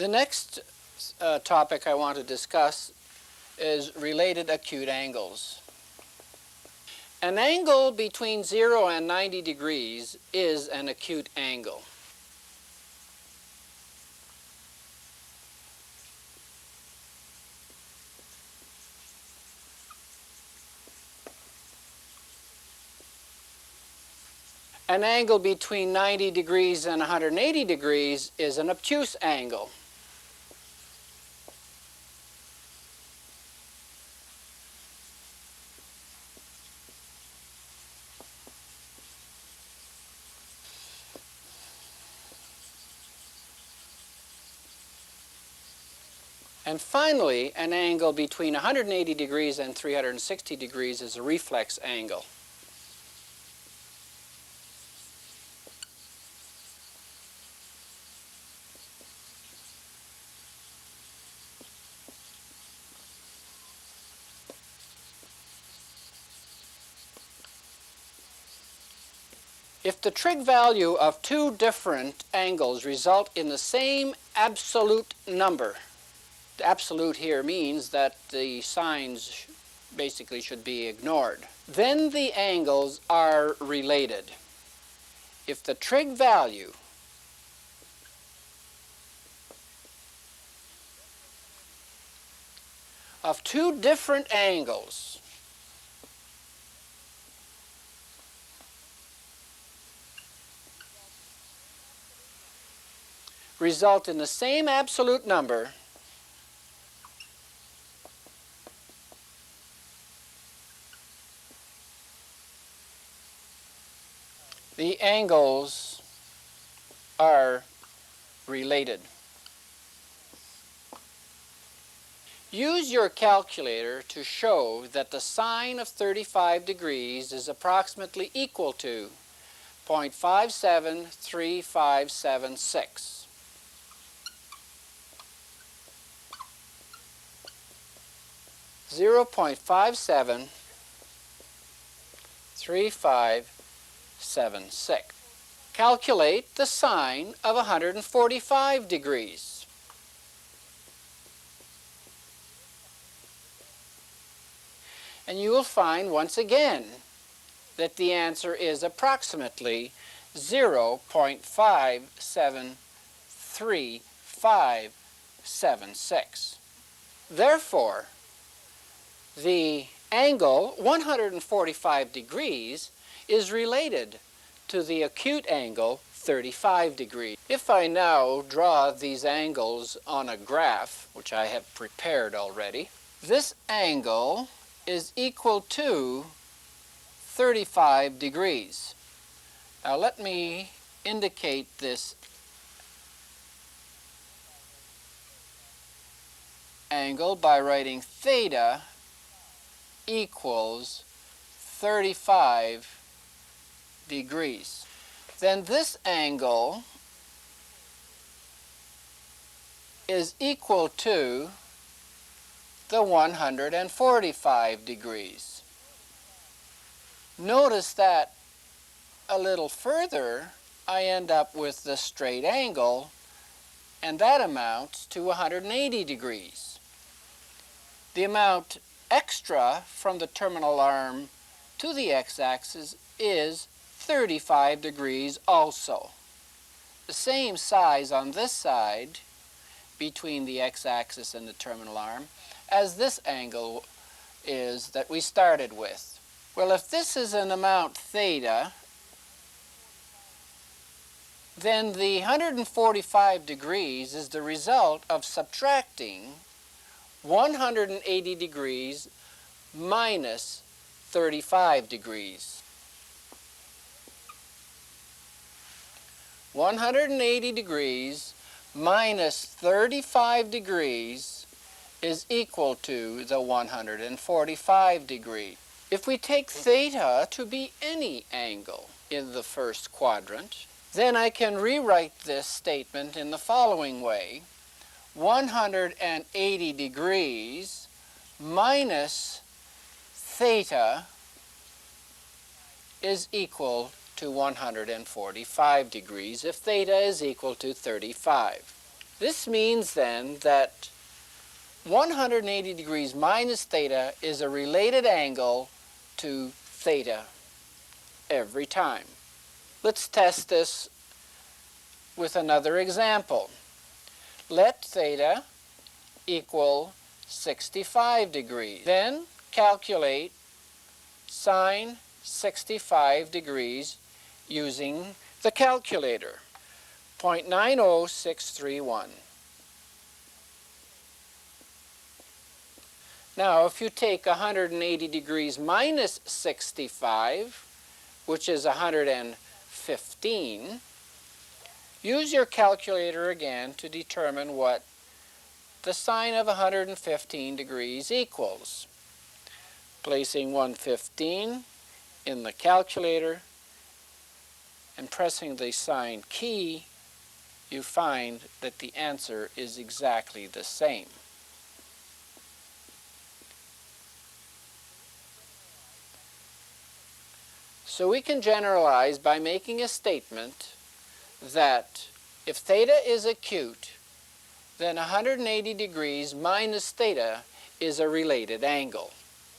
The next topic I want to discuss is related acute angles. An angle between 0 and 90 degrees is an acute angle. An angle between 90 degrees and 180 degrees is an obtuse angle. And finally, an angle between 180 degrees and 360 degrees is a reflex angle. If the trig value of two different angles result in the same absolute number, the absolute here means that the signs basically should be ignored, then the angles are related. If the trig value of two different angles result in the same absolute number, the angles are related. Use your calculator to show that the sine of 35 degrees is approximately equal to 0.573576. .573576. Calculate the sine of 145 degrees. And you will find once again that the answer is approximately 0.573576. Therefore, the angle 145 degrees is related to the acute angle 35 degrees. If I now draw these angles on a graph, which I have prepared already, this angle is equal to 35 degrees. Now let me indicate this angle by writing theta equals 35 degrees. Then this angle is equal to the 145 degrees. Notice that a little further I end up with the straight angle, and that amounts to 180 degrees. The amount extra from the terminal arm to the x-axis is 35 degrees also. The same size on this side between the x-axis and the terminal arm as this angle is that we started with. Well, if this is an amount theta, then the 145 degrees is the result of subtracting 180 degrees minus 35 degrees. 180 degrees minus 35 degrees is equal to the 145 degrees. If we take theta to be any angle in the first quadrant, then I can rewrite this statement in the following way. 180 degrees minus theta is equal to 145 degrees if theta is equal to 35. This means then that 180 degrees minus theta is a related angle to theta every time. Let's test this with another example. Let theta equal 65 degrees. Then calculate sine 65 degrees using the calculator. 0.90631. Now, if you take 180 degrees minus 65, which is 115, use your calculator again to determine what the sine of 115 degrees equals. Placing 115 in the calculator and pressing the sine key, you find that the answer is exactly the same. So we can generalize by making a statement that if theta is acute, then 180 degrees minus theta is a related angle.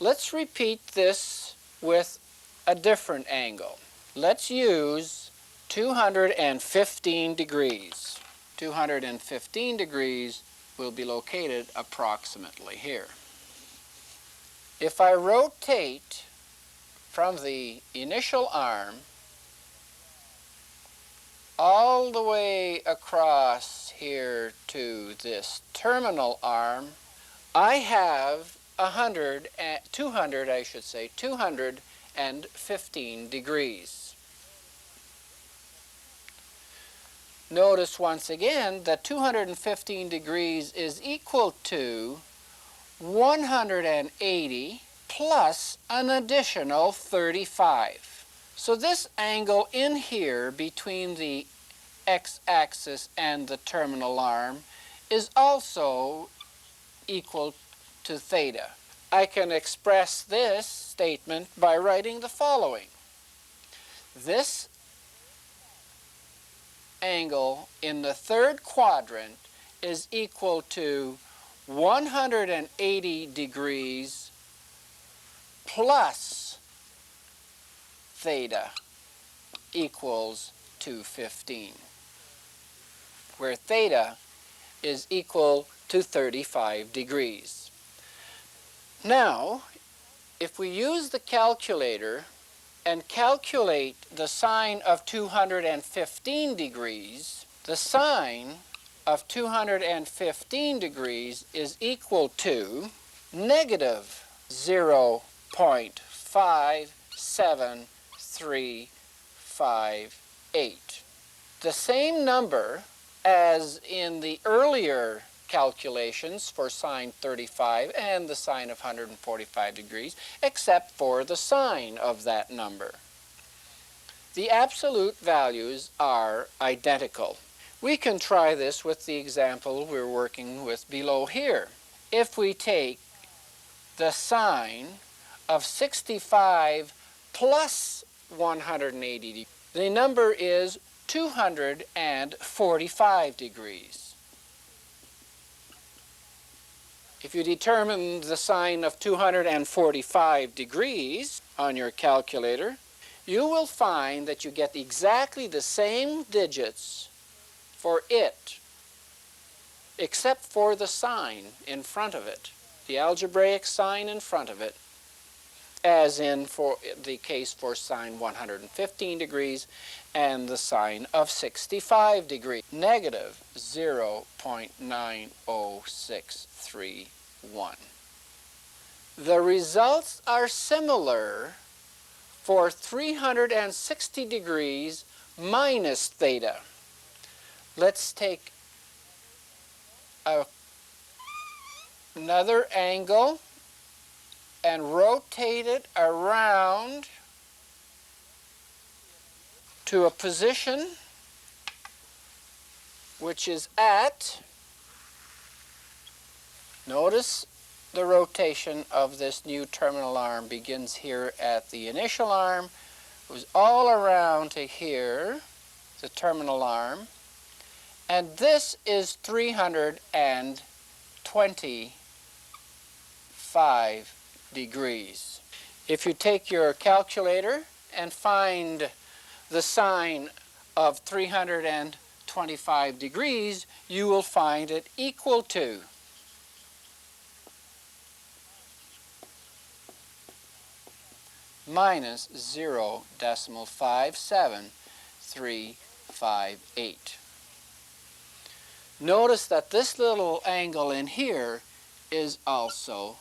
Let's repeat this with a different angle. Let's use 215 degrees. 215 degrees will be located approximately here. If I rotate from the initial arm all the way across here to this terminal arm, I have 215 degrees. Notice once again that 215 degrees is equal to 180 plus an additional 35. So this angle in here between the x-axis and the terminal arm is also equal to theta. I can express this statement by writing the following. This angle in the third quadrant is equal to 180 degrees plus theta equals 215, where theta is equal to 35 degrees. Now, if we use the calculator and calculate the sine of 215 degrees, the sine of 215 degrees is equal to negative 0.57358. The same number as in the earlier calculations for sine 35 and the sine of 145 degrees, except for the sine of that number. The absolute values are identical. We can try this with the example we're working with below here. If we take the sine of 65 plus 180 degrees, the number is 245 degrees. If you determine the sine of 245 degrees on your calculator, you will find that you get exactly the same digits for it, except for the sign in front of it, the algebraic sign in front of it, as in for the case for sine 115 degrees and the sine of 65 degrees, negative 0.90631. The results are similar for 360 degrees minus theta. Let's take another angle and rotate it around to a position which is at, notice the rotation of this new terminal arm begins here at the initial arm, goes all around to here, the terminal arm, and this is 325 degrees. If you take your calculator and find the sine of 325 degrees, you will find it equal to minus 0.57358. Notice that this little angle in here is also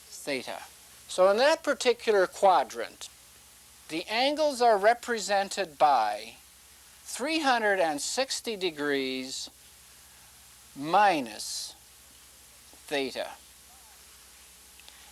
theta. So in that particular quadrant, the angles are represented by 360 degrees minus theta.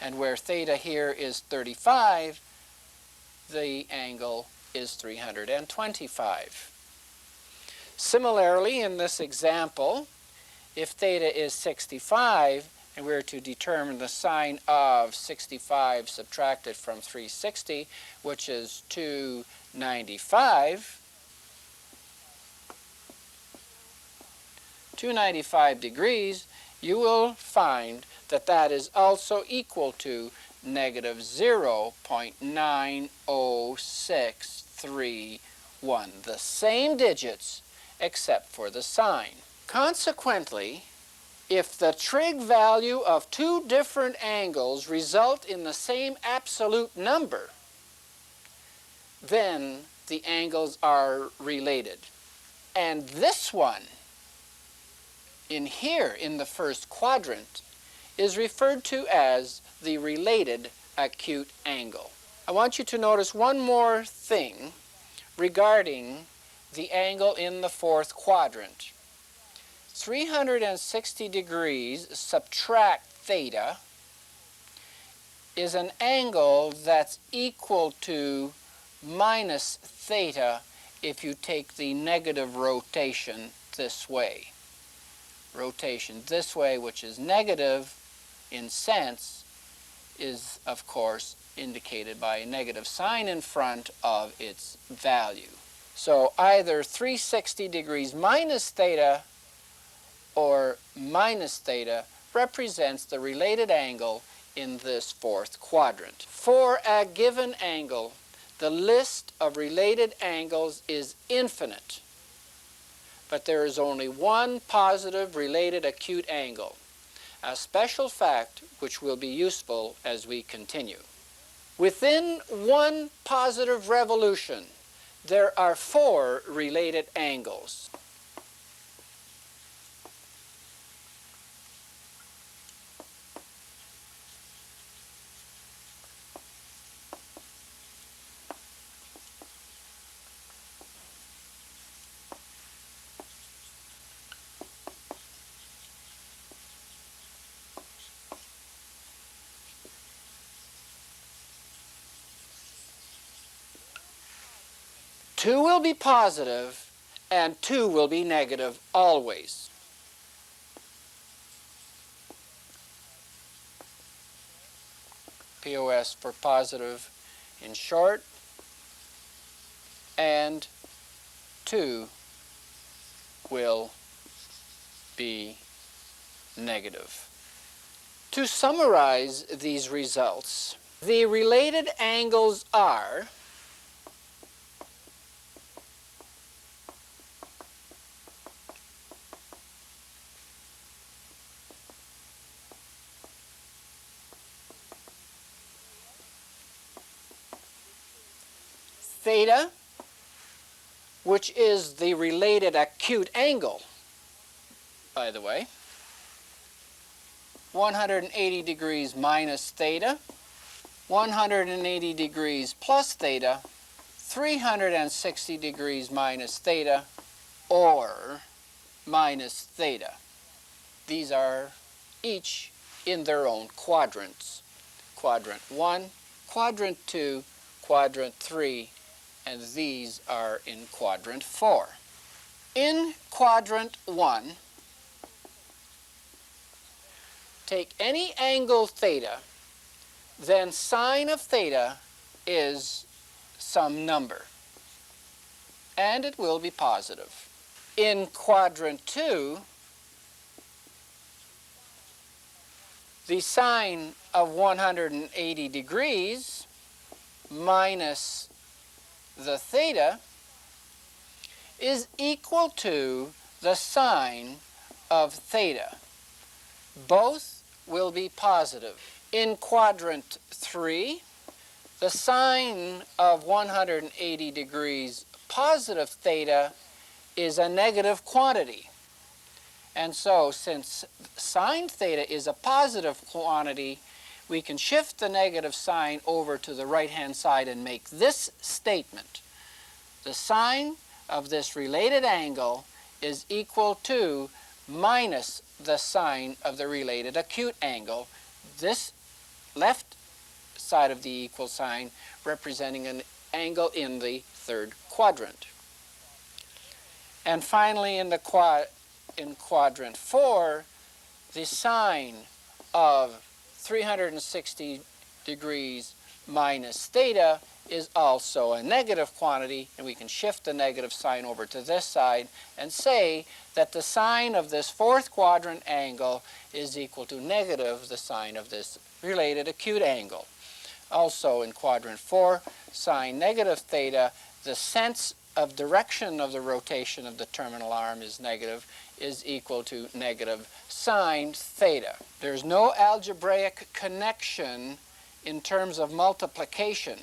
And where theta here is 35, the angle is 325. Similarly, in this example, if theta is 65, and we're to determine the sine of 65 subtracted from 360, which is 295, 295 degrees, you will find that that is also equal to negative 0.90631, the same digits except for the sign. Consequently, if the trig value of two different angles result in the same absolute number, then the angles are related. And this one, in here in the first quadrant, is referred to as the related acute angle. I want you to notice one more thing regarding the angle in the fourth quadrant. 360 degrees subtract theta is an angle that's equal to minus theta if you take the negative rotation this way. Rotation this way, which is negative in sense, is of course indicated by a negative sign in front of its value. So either 360 degrees minus theta or minus theta represents the related angle in this fourth quadrant. For a given angle, the list of related angles is infinite, but there is only one positive related acute angle, a special fact which will be useful as we continue. Within one positive revolution, there are four related angles. Two will be positive and two will be negative always. POS for positive in short, and two will be negative. To summarize these results, the related angles are theta, which is the related acute angle, by the way, 180 degrees minus theta, 180 degrees plus theta, 360 degrees minus theta, or minus theta. These are each in their own quadrants. Quadrant 1, Quadrant 2, Quadrant 3, and these are in Quadrant 4. In Quadrant 1, take any angle theta, then sine of theta is some number, and it will be positive. In quadrant 2, the sine of 180 degrees minus the theta is equal to the sine of theta. Both will be positive. In quadrant 3, the sine of 180 degrees positive theta is a negative quantity. And so, since sine theta is a positive quantity, we can shift the negative sign over to the right-hand side and make this statement. The sine of this related angle is equal to minus the sine of the related acute angle. This left side of the equal sign representing an angle in the third quadrant. And finally, in quadrant 4, the sine of 360 degrees minus theta is also a negative quantity, and we can shift the negative sign over to this side and say that the sine of this fourth quadrant angle is equal to negative the sine of this related acute angle. Also in quadrant 4, sine negative theta, the sense of direction of the rotation of the terminal arm is negative, is equal to negative sine theta. There's no algebraic connection in terms of multiplication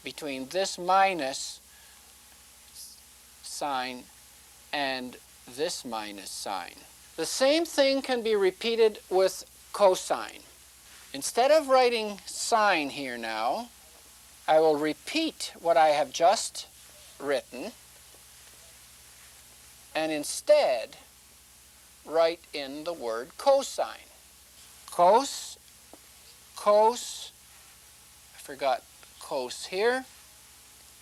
between this minus sign and this minus sign. The same thing can be repeated with cosine. Instead of writing sine here now, I will repeat what I have just written and instead write in the word cosine. Cos, I forgot cos here,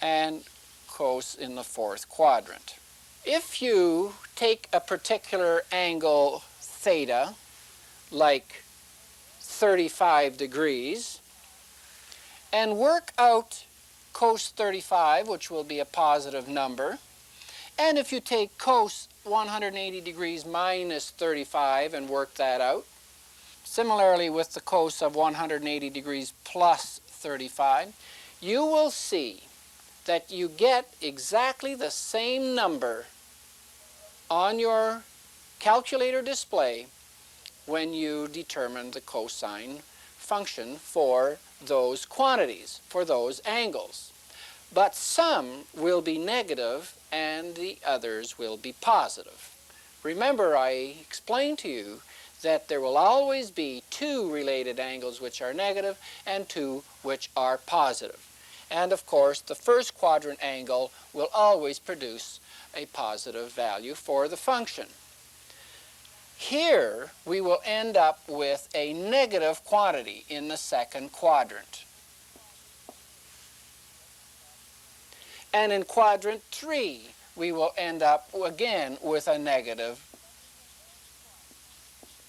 and cos in the fourth quadrant. If you take a particular angle theta, like 35 degrees, and work out cos 35, which will be a positive number, and if you take cos 180 degrees minus 35 and work that out, similarly with the cos of 180 degrees plus 35, you will see that you get exactly the same number on your calculator display when you determine the cosine function for those quantities, for those angles. But some will be negative and the others will be positive. Remember, I explained to you that there will always be two related angles which are negative and two which are positive. And of course, the first quadrant angle will always produce a positive value for the function. Here, we will end up with a negative quantity in the second quadrant. And in quadrant 3, we will end up again with a negative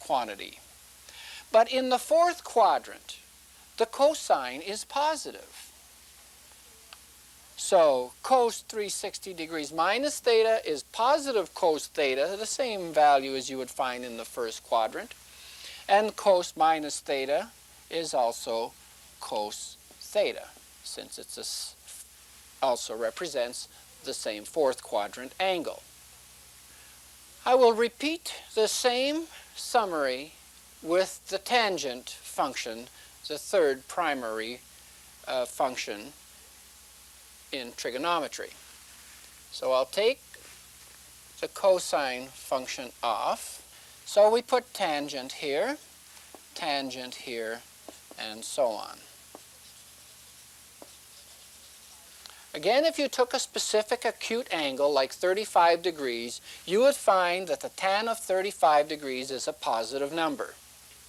quantity. But in the fourth quadrant, the cosine is positive. So cos 360 degrees minus theta is positive cos theta, the same value as you would find in the first quadrant. And cos minus theta is also cos theta, since it also represents the same fourth quadrant angle. I will repeat the same summary with the tangent function, the third primary function in trigonometry. So I'll take the cosine function off. So we put tangent here, and so on. Again, if you took a specific acute angle like 35 degrees, you would find that the tan of 35 degrees is a positive number.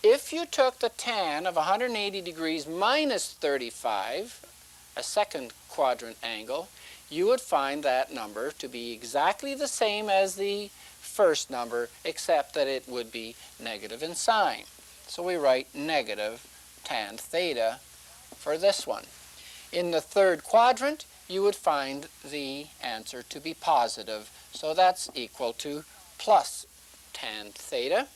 If you took the tan of 180 degrees minus 35, a second quadrant angle, you would find that number to be exactly the same as the first number, except that it would be negative in sign. So we write negative tan theta for this one. In the third quadrant, you would find the answer to be positive So that's equal to plus tan theta.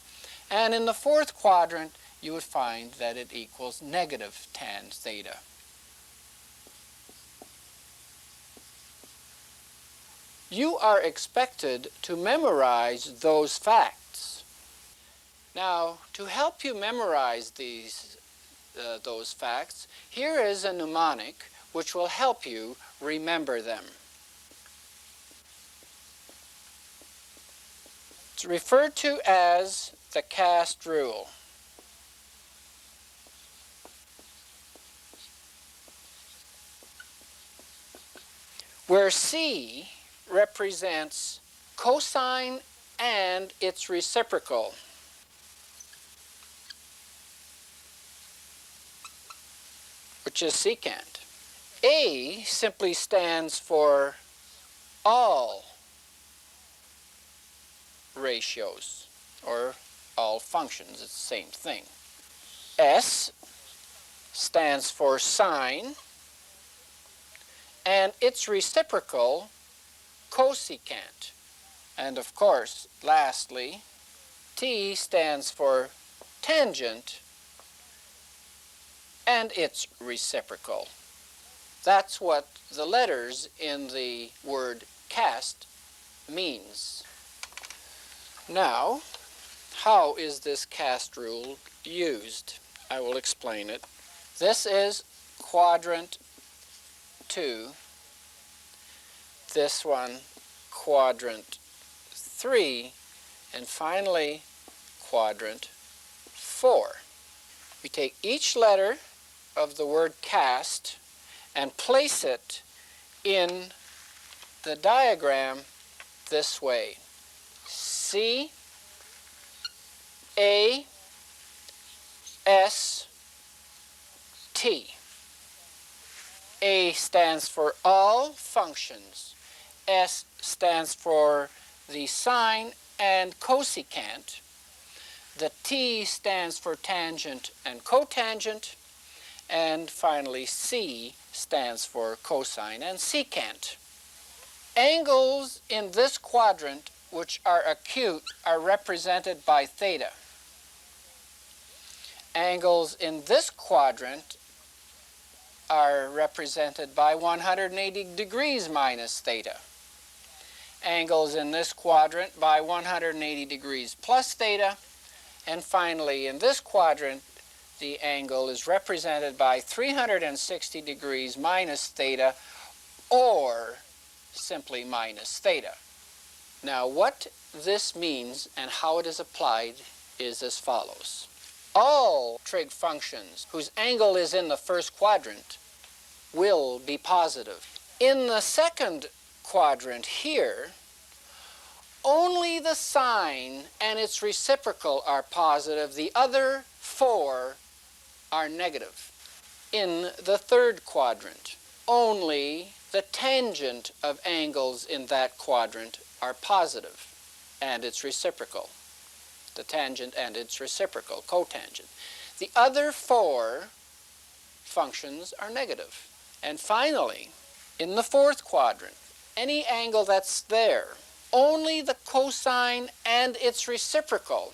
And in the fourth quadrant, you would find that it equals negative tan theta. You are expected to memorize those facts. Now, to help you memorize those facts, here is a mnemonic which will help you remember them. It's referred to as the cast rule. Where C represents cosine and its reciprocal. Which is secant. A simply stands for all ratios, or all functions. It's the same thing. S stands for sine, and its reciprocal, cosecant. And of course, lastly, T stands for tangent, and its reciprocal. That's what the letters in the word cast means. Now, how is this cast rule used? I will explain it. This is quadrant 2. This one, quadrant 3. And finally, quadrant 4. We take each letter of the word cast and place it in the diagram this way. C, A, S, T. A stands for all functions. S stands for the sine and cosecant. The T stands for tangent and cotangent. And finally, C stands for cosine and secant. Angles in this quadrant, which are acute, are represented by theta. Angles in this quadrant are represented by 180 degrees minus theta. Angles in this quadrant by 180 degrees plus theta. And finally, in this quadrant, the angle is represented by 360 degrees minus theta, or simply minus theta. Now, what this means and how it is applied is as follows. All trig functions whose angle is in the first quadrant will be positive. In the second quadrant here, only the sine and its reciprocal are positive. The other 4 are negative. In the third quadrant, only the tangent of angles in that quadrant are positive, and its reciprocal. The tangent and its reciprocal, cotangent. The other 4 functions are negative. And finally, in the fourth quadrant, any angle that's there, only the cosine and its reciprocal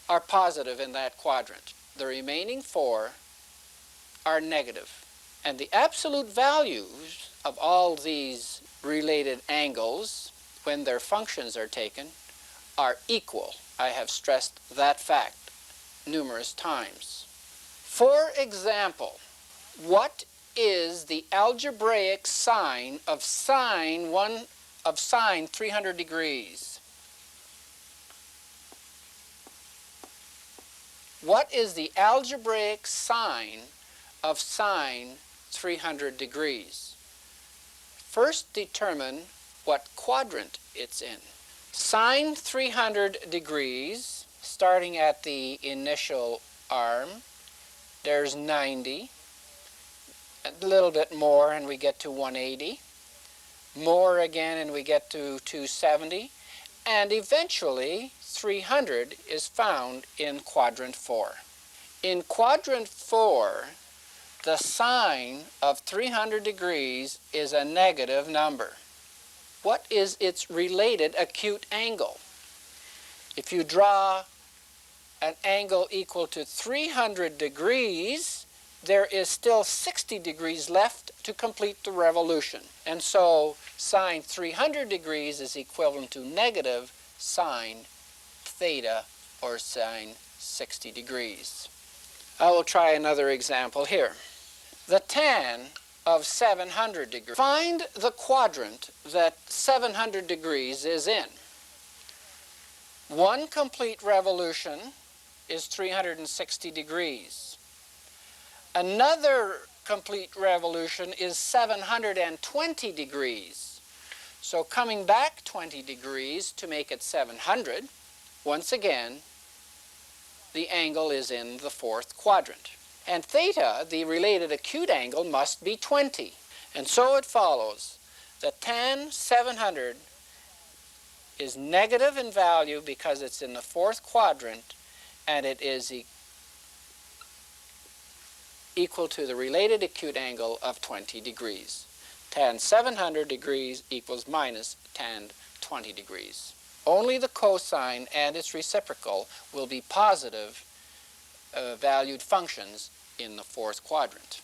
are positive in that quadrant. The remaining 4 are negative. And the absolute values of all these related angles, when their functions are taken, are equal. I have stressed that fact numerous times. For example, what is the algebraic sign of sine 300 degrees? What is the algebraic sign of sine 300 degrees? First, determine what quadrant it's in. Sine 300 degrees, starting at the initial arm, there's 90. A little bit more and we get to 180. More again and we get to 270. And eventually, 300 is found in quadrant 4. In quadrant 4, the sine of 300 degrees is a negative number. what is its related acute angle? If you draw an angle equal to 300 degrees, there is still 60 degrees left to complete the revolution. And so sine 300 degrees is equivalent to negative sine theta, or sine 60 degrees. I will try another example here. The tan of 700 degrees. Find the quadrant that 700 degrees is in. One complete revolution is 360 degrees. Another complete revolution is 720 degrees. So coming back 20 degrees to make it 700, once again, the angle is in the fourth quadrant. And theta, the related acute angle, must be 20. And so it follows that tan 700 is negative in value because it's in the fourth quadrant, and it is equal to the related acute angle of 20 degrees. Tan 700 degrees equals minus tan 20 degrees. Only the cosine and its reciprocal will be positive valued functions in the fourth quadrant.